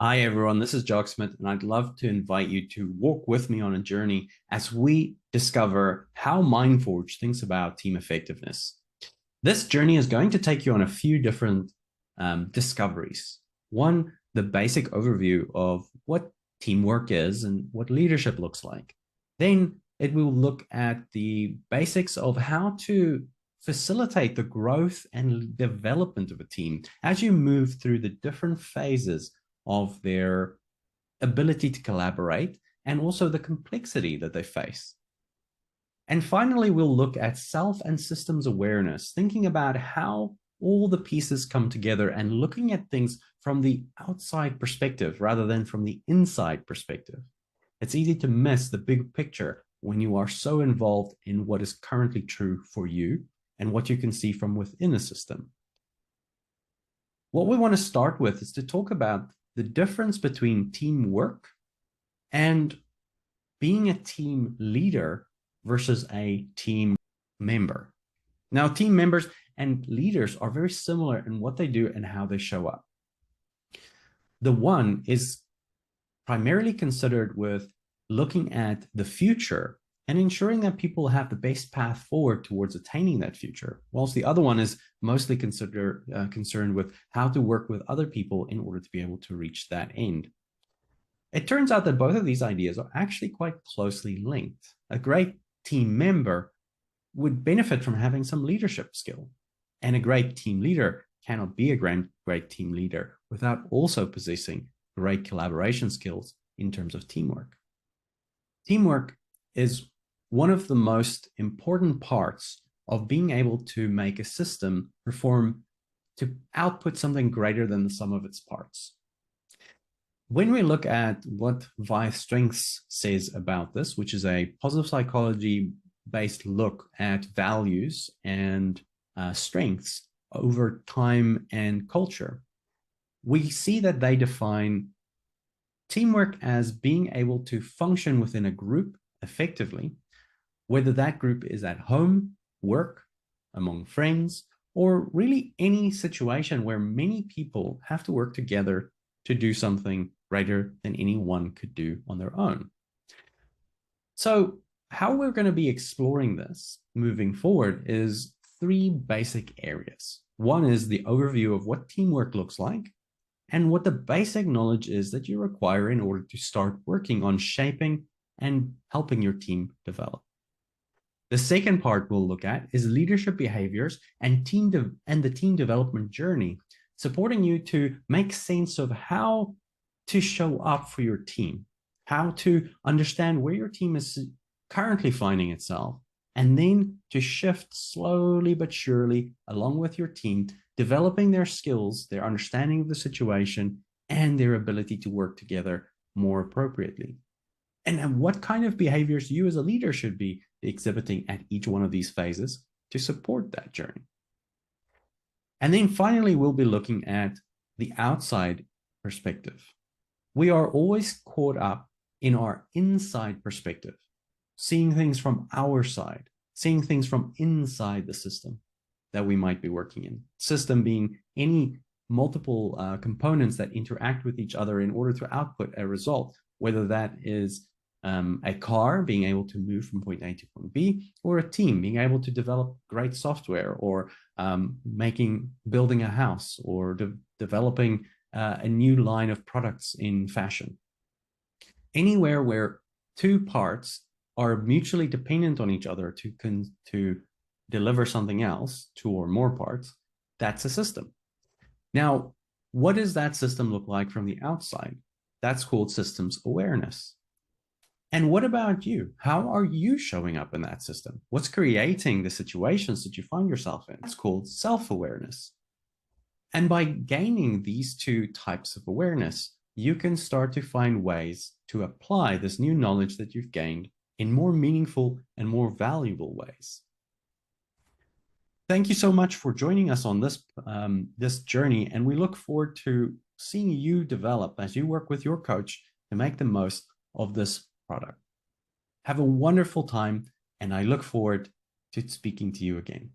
Hi, everyone. This is Jock Smith, and I'd love to invite you to walk with me on a journey as we discover how Mindforge thinks about team effectiveness. This journey is going to take you on a few different discoveries. One, the basic overview of what teamwork is and what leadership looks like. Then it will look at the basics of how to facilitate the growth and development of a team as you move through the different phases of their ability to collaborate and also the complexity that they face. And finally, we'll look at self and systems awareness, thinking about how all the pieces come together and looking at things from the outside perspective rather than from the inside perspective. It's easy to miss the big picture when you are so involved in what is currently true for you and what you can see from within a system. What we want to start with is to talk about the difference between teamwork and being a team leader versus a team member. Now, team members and leaders are very similar in what they do and how they show up. The one is primarily considered with looking at the future and ensuring that people have the best path forward towards attaining that future, whilst the other one is mostly concerned with how to work with other people in order to be able to reach that end. It turns out that both of these ideas are actually quite closely linked. A great team member would benefit from having some leadership skill, and a great team leader cannot be a great team leader without also possessing great collaboration skills in terms of teamwork. Teamwork is one of the most important parts of being able to make a system perform to output something greater than the sum of its parts. When we look at what Vive Strengths says about this, which is a positive psychology based look at values and strengths over time and culture, we see that they define teamwork as being able to function within a group effectively, whether that group is at home, work, among friends, or really any situation where many people have to work together to do something greater than anyone could do on their own. So, how we're going to be exploring this moving forward is three basic areas. One is the overview of what teamwork looks like and what the basic knowledge is that you require in order to start working on shaping and helping your team develop. The second part we'll look at is leadership behaviors and the team development journey, supporting you to make sense of how to show up for your team, how to understand where your team is currently finding itself, and then to shift slowly but surely along with your team, developing their skills, their understanding of the situation, and their ability to work together more appropriately. And what kind of behaviors you as a leader should be exhibiting at each one of these phases to support that journey. And then finally, we'll be looking at the outside perspective. We are always caught up in our inside perspective, seeing things from our side, seeing things from inside the system that we might be working in. System being any multiple components that interact with each other in order to output a result, whether that is a car being able to move from point A to point B, or a team being able to develop great software, or building a house, or developing a new line of products in fashion. Anywhere where two parts are mutually dependent on each other to deliver something else, two or more parts, that's a system. Now, what does that system look like from the outside? That's called systems awareness. And what about you? How are you showing up in that system? What's creating the situations that you find yourself in? That's called self-awareness. And by gaining these two types of awareness, you can start to find ways to apply this new knowledge that you've gained in more meaningful and more valuable ways. Thank you so much for joining us on this journey, and we look forward to seeing you develop as you work with your coach to make the most of this product. Have a wonderful time, and I look forward to speaking to you again.